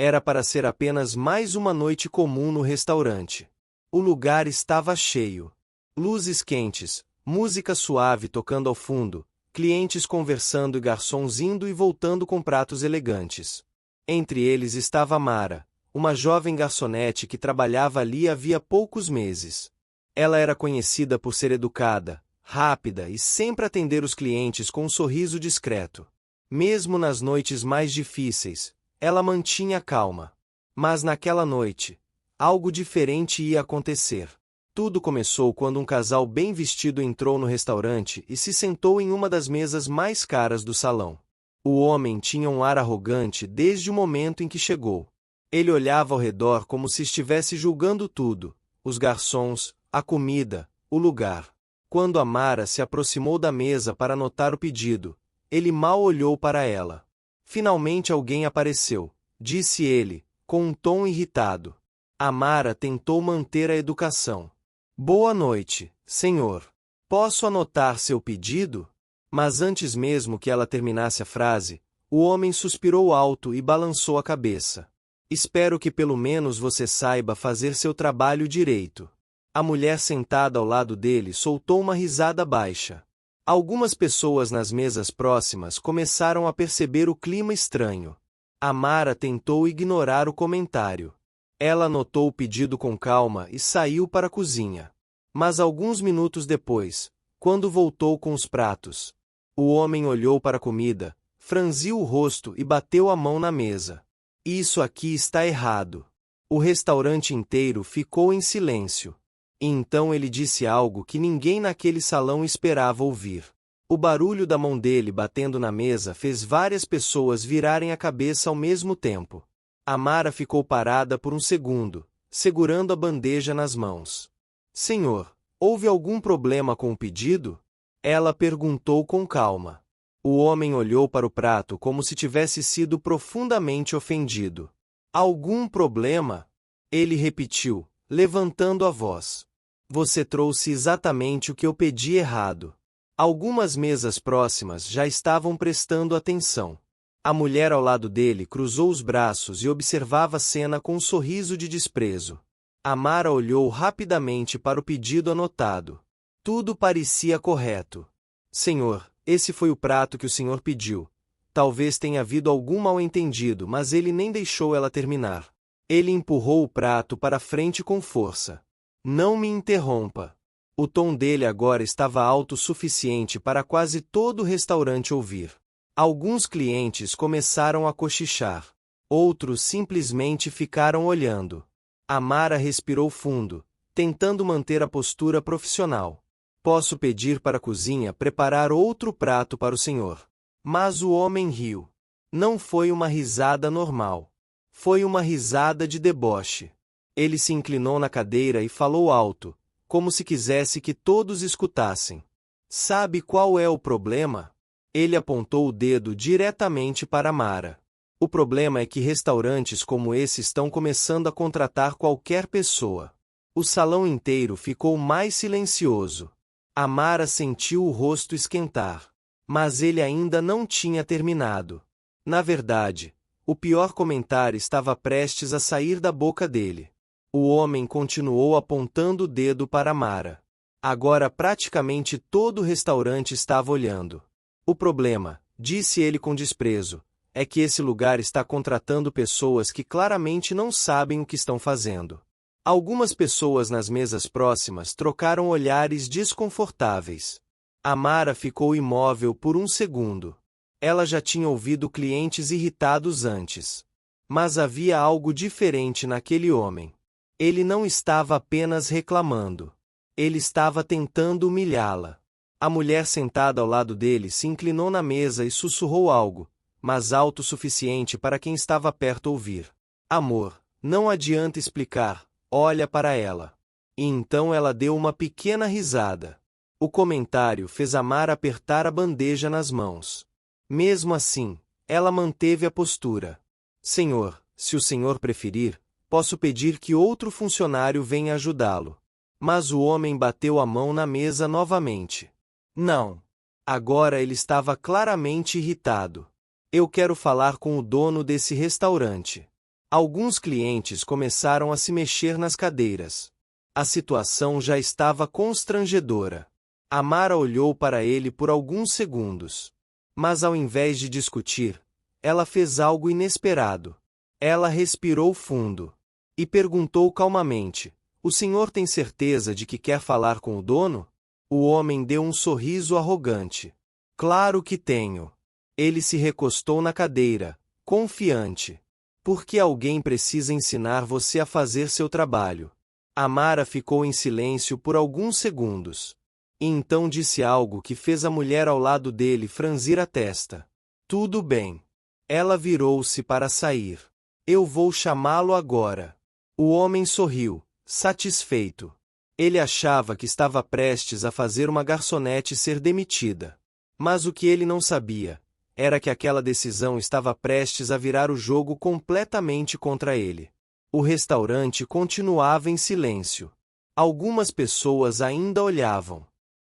Era para ser apenas mais uma noite comum no restaurante. O lugar estava cheio. Luzes quentes, música suave tocando ao fundo, clientes conversando e garçons indo e voltando com pratos elegantes. Entre eles estava Mara, uma jovem garçonete que trabalhava ali havia poucos meses. Ela era conhecida por ser educada, rápida e sempre atender os clientes com um sorriso discreto. Mesmo nas noites mais difíceis, ela mantinha calma. Mas naquela noite, algo diferente ia acontecer. Tudo começou quando um casal bem vestido entrou no restaurante e se sentou em uma das mesas mais caras do salão. O homem tinha um ar arrogante desde o momento em que chegou. Ele olhava ao redor como se estivesse julgando tudo: os garçons, a comida, o lugar. Quando a Mara se aproximou da mesa para anotar o pedido, ele mal olhou para ela. Finalmente alguém apareceu, disse ele, com um tom irritado. A Mara tentou manter a educação. Boa noite, senhor. Posso anotar seu pedido? Mas antes mesmo que ela terminasse a frase, o homem suspirou alto e balançou a cabeça. Espero que pelo menos você saiba fazer seu trabalho direito. A mulher sentada ao lado dele soltou uma risada baixa. Algumas pessoas nas mesas próximas começaram a perceber o clima estranho. A Mara tentou ignorar o comentário. Ela anotou o pedido com calma e saiu para a cozinha. Mas alguns minutos depois, quando voltou com os pratos, o homem olhou para a comida, franziu o rosto e bateu a mão na mesa. Isso aqui está errado. O restaurante inteiro ficou em silêncio. E então ele disse algo que ninguém naquele salão esperava ouvir. O barulho da mão dele batendo na mesa fez várias pessoas virarem a cabeça ao mesmo tempo. A Mara ficou parada por um segundo, segurando a bandeja nas mãos. Senhor, houve algum problema com o pedido? Ela perguntou com calma. O homem olhou para o prato como se tivesse sido profundamente ofendido. Algum problema? Ele repetiu, levantando a voz. Você trouxe exatamente o que eu pedi errado. Algumas mesas próximas já estavam prestando atenção. A mulher ao lado dele cruzou os braços e observava a cena com um sorriso de desprezo. A Mara olhou rapidamente para o pedido anotado. Tudo parecia correto. Senhor, esse foi o prato que o senhor pediu. Talvez tenha havido algum mal-entendido, mas ele nem deixou ela terminar. Ele empurrou o prato para frente com força. Não me interrompa. O tom dele agora estava alto o suficiente para quase todo o restaurante ouvir. Alguns clientes começaram a cochichar. Outros simplesmente ficaram olhando. A Mara respirou fundo, tentando manter a postura profissional. Posso pedir para a cozinha preparar outro prato para o senhor. Mas o homem riu. Não foi uma risada normal. Foi uma risada de deboche. Ele se inclinou na cadeira e falou alto, como se quisesse que todos escutassem. Sabe qual é o problema? Ele apontou o dedo diretamente para Mara. O problema é que restaurantes como esse estão começando a contratar qualquer pessoa. O salão inteiro ficou mais silencioso. A Mara sentiu o rosto esquentar. Mas ele ainda não tinha terminado. Na verdade, o pior comentário estava prestes a sair da boca dele. O homem continuou apontando o dedo para Mara. Agora praticamente todo o restaurante estava olhando. O problema, disse ele com desprezo, é que esse lugar está contratando pessoas que claramente não sabem o que estão fazendo. Algumas pessoas nas mesas próximas trocaram olhares desconfortáveis. A Mara ficou imóvel por um segundo. Ela já tinha ouvido clientes irritados antes. Mas havia algo diferente naquele homem. Ele não estava apenas reclamando. Ele estava tentando humilhá-la. A mulher sentada ao lado dele se inclinou na mesa e sussurrou algo, mas alto o suficiente para quem estava perto ouvir. Amor, não adianta explicar, olha para ela. E então ela deu uma pequena risada. O comentário fez a Mara apertar a bandeja nas mãos. Mesmo assim, ela manteve a postura. Senhor, se o senhor preferir, posso pedir que outro funcionário venha ajudá-lo. Mas o homem bateu a mão na mesa novamente. Não. Agora ele estava claramente irritado. Eu quero falar com o dono desse restaurante. Alguns clientes começaram a se mexer nas cadeiras. A situação já estava constrangedora. Amara olhou para ele por alguns segundos. Mas ao invés de discutir, ela fez algo inesperado. Ela respirou fundo e perguntou calmamente: "O senhor tem certeza de que quer falar com o dono?" O homem deu um sorriso arrogante. "Claro que tenho." Ele se recostou na cadeira, confiante. "Por que alguém precisa ensinar você a fazer seu trabalho?" Amara ficou em silêncio por alguns segundos. E então disse algo que fez a mulher ao lado dele franzir a testa. "Tudo bem." Ela virou-se para sair. "Eu vou chamá-lo agora." O homem sorriu, satisfeito. Ele achava que estava prestes a fazer uma garçonete ser demitida. Mas o que ele não sabia era que aquela decisão estava prestes a virar o jogo completamente contra ele. O restaurante continuava em silêncio. Algumas pessoas ainda olhavam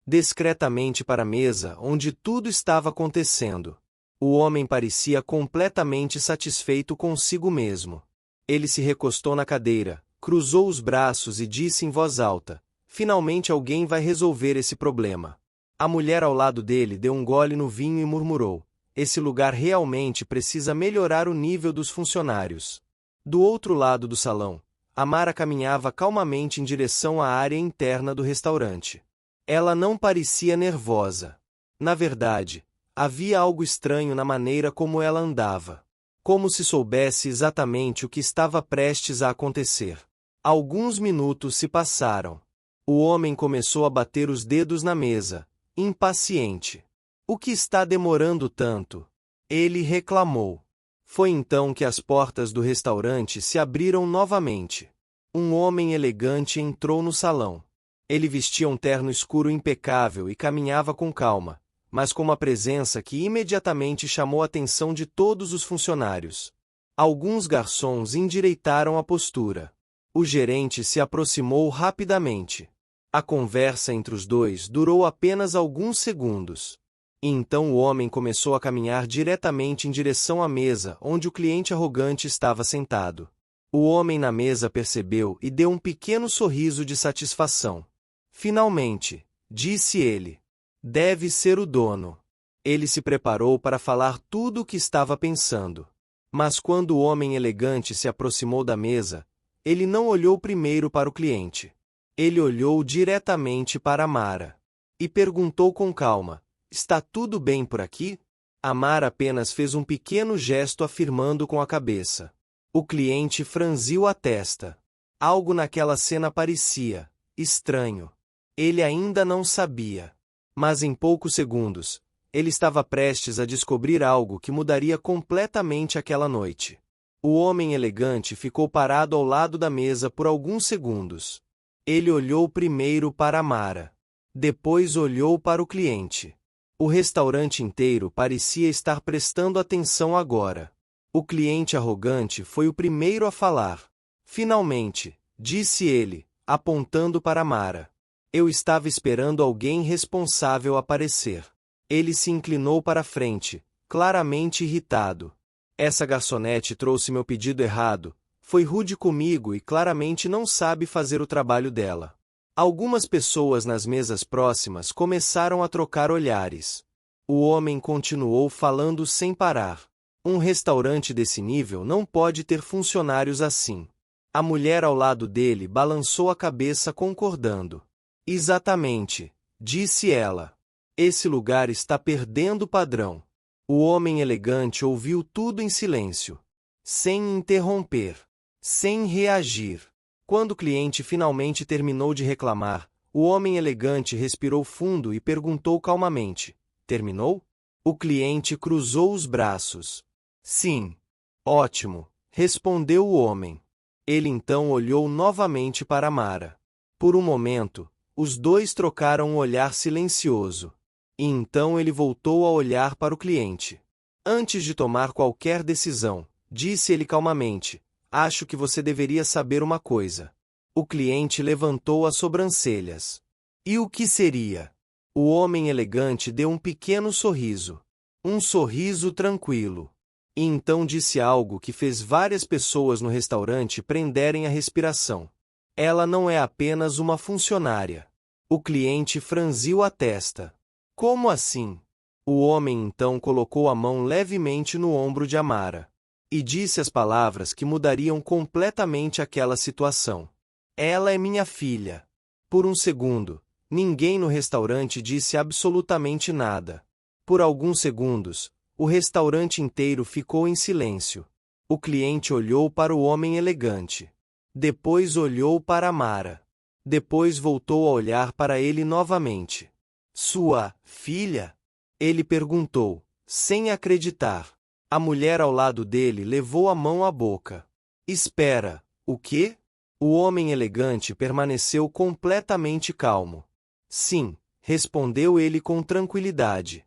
discretamente para a mesa onde tudo estava acontecendo. O homem parecia completamente satisfeito consigo mesmo. Ele se recostou na cadeira, cruzou os braços e disse em voz alta: "Finalmente alguém vai resolver esse problema." A mulher ao lado dele deu um gole no vinho e murmurou: "Esse lugar realmente precisa melhorar o nível dos funcionários." Do outro lado do salão, Amara caminhava calmamente em direção à área interna do restaurante. Ela não parecia nervosa. Na verdade, havia algo estranho na maneira como ela andava. Como se soubesse exatamente o que estava prestes a acontecer. Alguns minutos se passaram. O homem começou a bater os dedos na mesa, impaciente. "O que está demorando tanto?" ele reclamou. Foi então que as portas do restaurante se abriram novamente. Um homem elegante entrou no salão. Ele vestia um terno escuro impecável e caminhava com calma, mas com uma presença que imediatamente chamou a atenção de todos os funcionários. Alguns garçons endireitaram a postura. O gerente se aproximou rapidamente. A conversa entre os dois durou apenas alguns segundos. E então o homem começou a caminhar diretamente em direção à mesa onde o cliente arrogante estava sentado. O homem na mesa percebeu e deu um pequeno sorriso de satisfação. "Finalmente", disse ele. "Deve ser o dono." Ele se preparou para falar tudo o que estava pensando. Mas quando o homem elegante se aproximou da mesa, ele não olhou primeiro para o cliente. Ele olhou diretamente para Amara. E perguntou com calma: "Está tudo bem por aqui?" Amara apenas fez um pequeno gesto afirmando com a cabeça. O cliente franziu a testa. Algo naquela cena parecia estranho. Ele ainda não sabia. Mas em poucos segundos, ele estava prestes a descobrir algo que mudaria completamente aquela noite. O homem elegante ficou parado ao lado da mesa por alguns segundos. Ele olhou primeiro para Amara. Depois olhou para o cliente. O restaurante inteiro parecia estar prestando atenção agora. O cliente arrogante foi o primeiro a falar. "Finalmente", disse ele, apontando para Amara. "Eu estava esperando alguém responsável aparecer." Ele se inclinou para a frente, claramente irritado. "Essa garçonete trouxe meu pedido errado, foi rude comigo e claramente não sabe fazer o trabalho dela." Algumas pessoas nas mesas próximas começaram a trocar olhares. O homem continuou falando sem parar. Um restaurante desse nível não pode ter funcionários assim. A mulher ao lado dele balançou a cabeça concordando. "Exatamente", disse ela. "Esse lugar está perdendo o padrão." O homem elegante ouviu tudo em silêncio, sem interromper, sem reagir. Quando o cliente finalmente terminou de reclamar, o homem elegante respirou fundo e perguntou calmamente: "Terminou?" O cliente cruzou os braços. "Sim." "Ótimo", respondeu o homem. Ele então olhou novamente para Amara. Por um momento, os dois trocaram um olhar silencioso. E então ele voltou a olhar para o cliente. "Antes de tomar qualquer decisão", disse ele calmamente, "acho que você deveria saber uma coisa." O cliente levantou as sobrancelhas. "E o que seria?" O homem elegante deu um pequeno sorriso. Um sorriso tranquilo. E então disse algo que fez várias pessoas no restaurante prenderem a respiração. Ela não é apenas uma funcionária. O cliente franziu a testa. Como assim? O homem então colocou a mão levemente no ombro de Amara. E disse as palavras que mudariam completamente aquela situação. Ela é minha filha. Por um segundo, ninguém no restaurante disse absolutamente nada. Por alguns segundos, o restaurante inteiro ficou em silêncio. O cliente olhou para o homem elegante. Depois olhou para Amara. Depois voltou a olhar para ele novamente. Sua filha? Ele perguntou, sem acreditar. A mulher ao lado dele levou a mão à boca. Espera, o quê? O homem elegante permaneceu completamente calmo. Sim, respondeu ele com tranquilidade.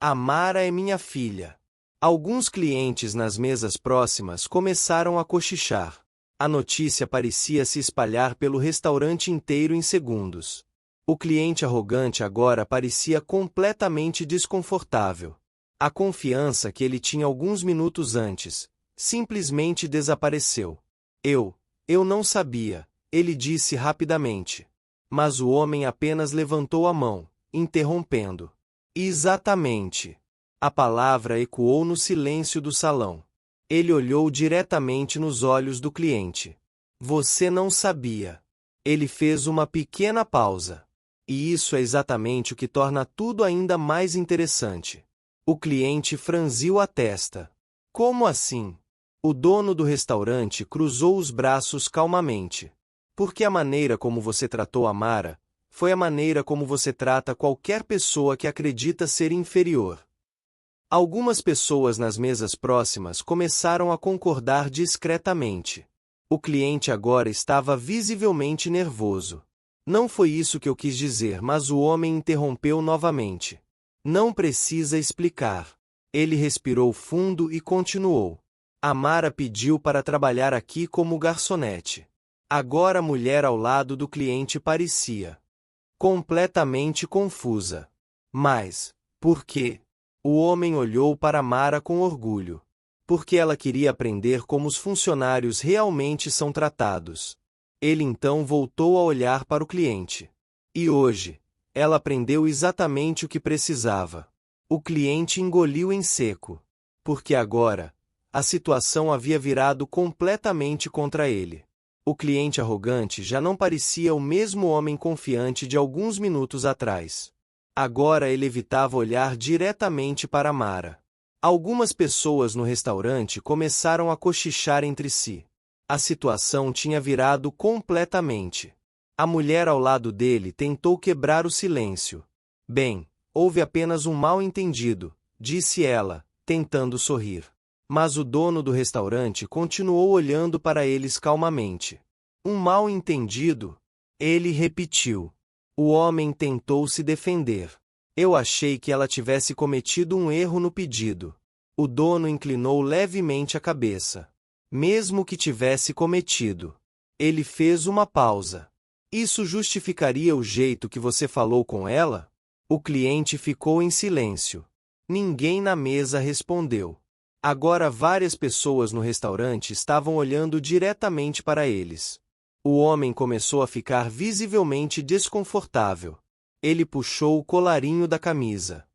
Amara é minha filha. Alguns clientes nas mesas próximas começaram a cochichar. A notícia parecia se espalhar pelo restaurante inteiro em segundos. O cliente arrogante agora parecia completamente desconfortável. A confiança que ele tinha alguns minutos antes simplesmente desapareceu. Eu não sabia, ele disse rapidamente. Mas o homem apenas levantou a mão, interrompendo. Exatamente. A palavra ecoou no silêncio do salão. Ele olhou diretamente nos olhos do cliente. Você não sabia. Ele fez uma pequena pausa. E isso é exatamente o que torna tudo ainda mais interessante. O cliente franziu a testa. Como assim? O dono do restaurante cruzou os braços calmamente. Porque a maneira como você tratou Amara foi a maneira como você trata qualquer pessoa que acredita ser inferior. Algumas pessoas nas mesas próximas começaram a concordar discretamente. O cliente agora estava visivelmente nervoso. Não foi isso que eu quis dizer, mas o homem interrompeu novamente. Não precisa explicar. Ele respirou fundo e continuou. Amara pediu para trabalhar aqui como garçonete. Agora a mulher ao lado do cliente parecia completamente confusa. Mas, por quê? O homem olhou para Amara com orgulho. Porque ela queria aprender como os funcionários realmente são tratados. Ele então voltou a olhar para o cliente. E hoje, ela aprendeu exatamente o que precisava. O cliente engoliu em seco. Porque agora, a situação havia virado completamente contra ele. O cliente arrogante já não parecia o mesmo homem confiante de alguns minutos atrás. Agora ele evitava olhar diretamente para Amara. Algumas pessoas no restaurante começaram a cochichar entre si. A situação tinha virado completamente. A mulher ao lado dele tentou quebrar o silêncio. Bem, houve apenas um mal-entendido, disse ela, tentando sorrir. Mas o dono do restaurante continuou olhando para eles calmamente. Um mal-entendido? Ele repetiu. O homem tentou se defender. Eu achei que ela tivesse cometido um erro no pedido. O dono inclinou levemente a cabeça. Mesmo que tivesse cometido. Ele fez uma pausa. Isso justificaria o jeito que você falou com ela? O cliente ficou em silêncio. Ninguém na mesa respondeu. Agora várias pessoas no restaurante estavam olhando diretamente para eles. O homem começou a ficar visivelmente desconfortável. Ele puxou o colarinho da camisa.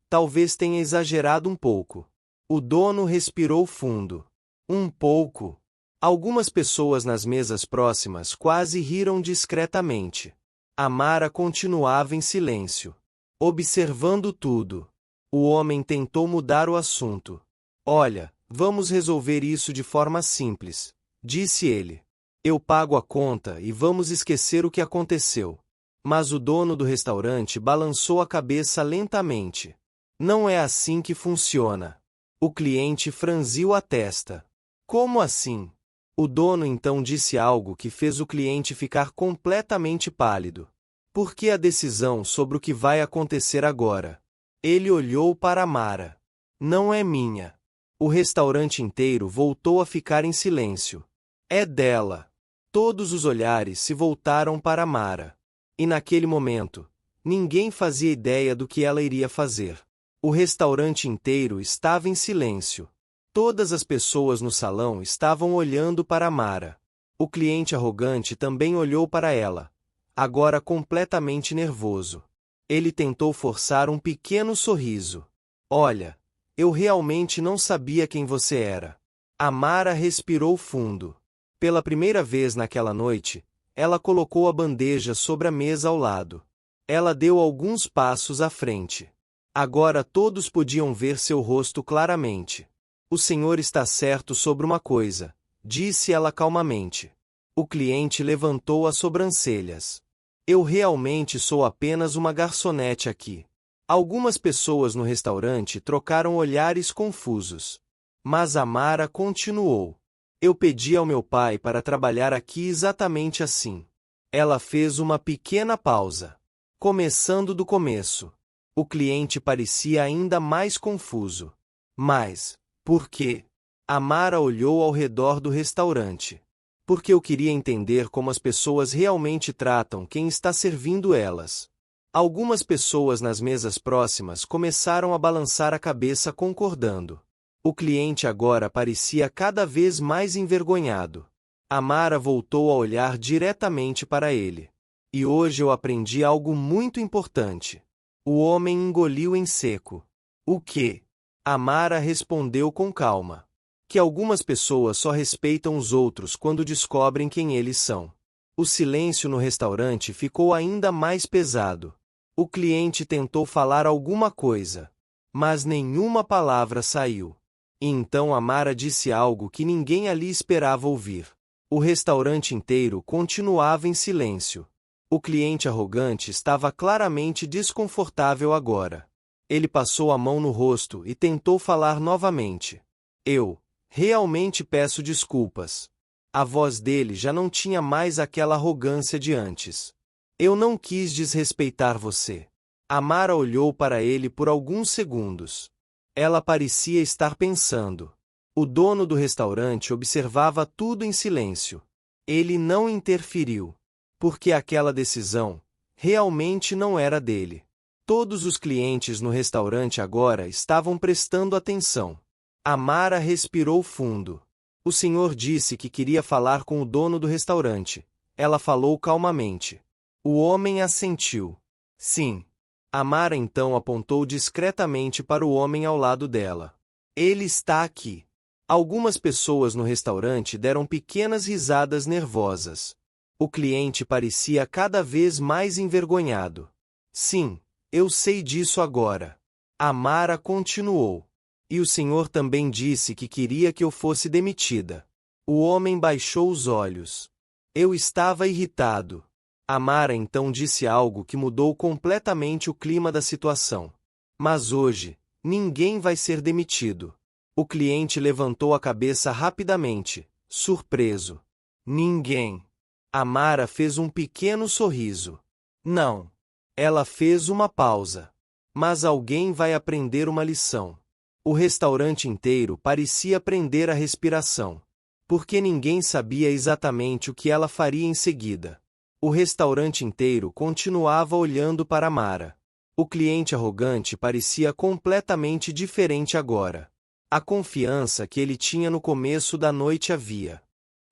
Talvez tenha exagerado um pouco. O dono respirou fundo. Um pouco. Algumas pessoas nas mesas próximas quase riram discretamente. Amara continuava em silêncio, observando tudo. O homem tentou mudar o assunto. Olha, vamos resolver isso de forma simples, disse ele. Eu pago a conta e vamos esquecer o que aconteceu. Mas o dono do restaurante balançou a cabeça lentamente. Não é assim que funciona. O cliente franziu a testa. Como assim? O dono então disse algo que fez o cliente ficar completamente pálido. Por que a decisão sobre o que vai acontecer agora? Ele olhou para Amara. Não é minha. O restaurante inteiro voltou a ficar em silêncio. É dela. Todos os olhares se voltaram para Amara. E naquele momento, ninguém fazia ideia do que ela iria fazer. O restaurante inteiro estava em silêncio. Todas as pessoas no salão estavam olhando para Amara. O cliente arrogante também olhou para ela, agora completamente nervoso. Ele tentou forçar um pequeno sorriso. Olha, eu realmente não sabia quem você era. Amara respirou fundo. Pela primeira vez naquela noite, ela colocou a bandeja sobre a mesa ao lado. Ela deu alguns passos à frente. Agora todos podiam ver seu rosto claramente. O senhor está certo sobre uma coisa, disse ela calmamente. O cliente levantou as sobrancelhas. Eu realmente sou apenas uma garçonete aqui. Algumas pessoas no restaurante trocaram olhares confusos. Mas Amara continuou. Eu pedi ao meu pai para trabalhar aqui exatamente assim. Ela fez uma pequena pausa. Começando do começo. O cliente parecia ainda mais confuso. Mas, por quê? Amara olhou ao redor do restaurante. Porque eu queria entender como as pessoas realmente tratam quem está servindo elas. Algumas pessoas nas mesas próximas começaram a balançar a cabeça concordando. O cliente agora parecia cada vez mais envergonhado. Amara voltou a olhar diretamente para ele. E hoje eu aprendi algo muito importante. O homem engoliu em seco. O quê? Amara respondeu com calma. Que algumas pessoas só respeitam os outros quando descobrem quem eles são. O silêncio no restaurante ficou ainda mais pesado. O cliente tentou falar alguma coisa, mas nenhuma palavra saiu. E então Amara disse algo que ninguém ali esperava ouvir. O restaurante inteiro continuava em silêncio. O cliente arrogante estava claramente desconfortável agora. Ele passou a mão no rosto e tentou falar novamente. Eu realmente peço desculpas. A voz dele já não tinha mais aquela arrogância de antes. Eu não quis desrespeitar você. Amara olhou para ele por alguns segundos. Ela parecia estar pensando. O dono do restaurante observava tudo em silêncio. Ele não interferiu. Porque aquela decisão realmente não era dele. Todos os clientes no restaurante agora estavam prestando atenção. Amara respirou fundo. O senhor disse que queria falar com o dono do restaurante. Ela falou calmamente. O homem assentiu. Sim. Amara então apontou discretamente para o homem ao lado dela. Ele está aqui. Algumas pessoas no restaurante deram pequenas risadas nervosas. O cliente parecia cada vez mais envergonhado. Sim, eu sei disso agora. Amara continuou. E o senhor também disse que queria que eu fosse demitida. O homem baixou os olhos. Eu estava irritado. Amara então disse algo que mudou completamente o clima da situação. Mas hoje, ninguém vai ser demitido. O cliente levantou a cabeça rapidamente, surpreso. Ninguém. Amara fez um pequeno sorriso. Não. Ela fez uma pausa. Mas alguém vai aprender uma lição. O restaurante inteiro parecia prender a respiração. Porque ninguém sabia exatamente o que ela faria em seguida. O restaurante inteiro continuava olhando para Amara. O cliente arrogante parecia completamente diferente agora. A confiança que ele tinha no começo da noite havia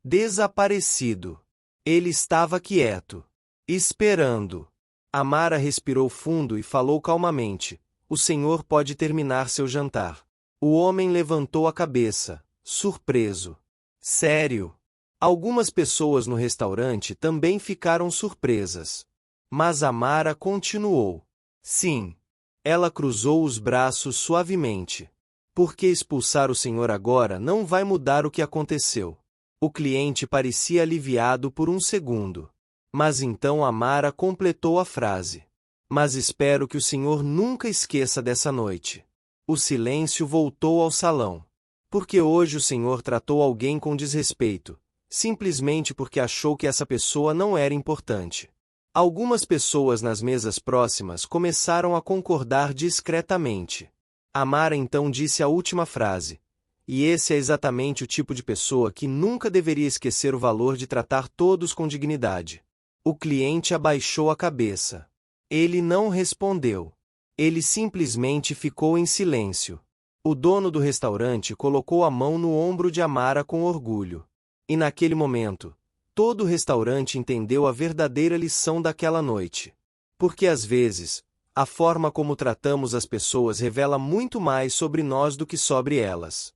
desaparecido. Ele estava quieto, esperando. Amara respirou fundo e falou calmamente. O senhor pode terminar seu jantar. O homem levantou a cabeça, surpreso. Sério? Algumas pessoas no restaurante também ficaram surpresas. Mas Amara continuou. Sim. Ela cruzou os braços suavemente. Porque expulsar o senhor agora não vai mudar o que aconteceu. O cliente parecia aliviado por um segundo. Mas então Amara completou a frase. Mas espero que o senhor nunca esqueça dessa noite. O silêncio voltou ao salão. Porque hoje o senhor tratou alguém com desrespeito, simplesmente porque achou que essa pessoa não era importante. Algumas pessoas nas mesas próximas começaram a concordar discretamente. Amara então disse a última frase. E esse é exatamente o tipo de pessoa que nunca deveria esquecer o valor de tratar todos com dignidade. O cliente abaixou a cabeça. Ele não respondeu. Ele simplesmente ficou em silêncio. O dono do restaurante colocou a mão no ombro de Amara com orgulho. E naquele momento, todo o restaurante entendeu a verdadeira lição daquela noite. Porque às vezes, a forma como tratamos as pessoas revela muito mais sobre nós do que sobre elas.